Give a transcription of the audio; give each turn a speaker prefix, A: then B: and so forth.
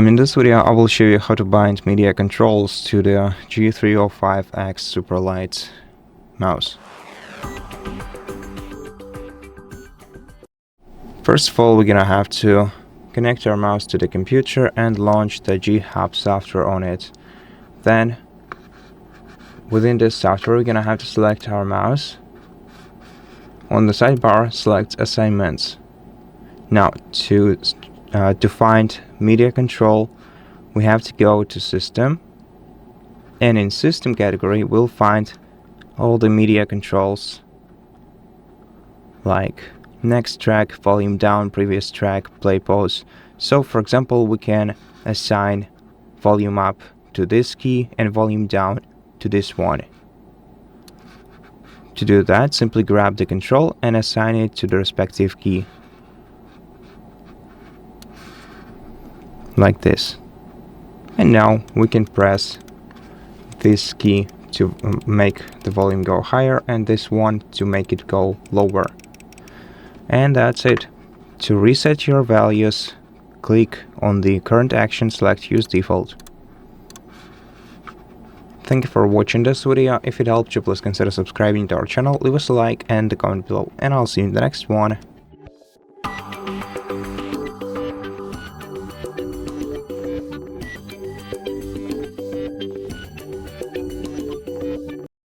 A: In this video I will show you how to bind media controls to the G305 X SUPERLIGHT mouse. First of all, we're gonna have to connect our mouse to the computer and launch the G-Hub software on it. Then within this software we're gonna have to select our mouse. On the sidebar, select assignments. Now to find media control, we have to go to system, and in system category we'll find all the media controls like next track, volume down, previous track, play, pause. So for example, we can assign volume up to this key and volume down to this one. To do that, simply grab the control and assign it to the respective key, like this. And now we can press this key to make the volume go higher and this one to make it go lower. And that's it. To reset your values, click on the current action, select use default. Thank you for watching this video. If it helped you, please consider subscribing to our channel, leave us a like and a comment below, and I'll see you in the next one.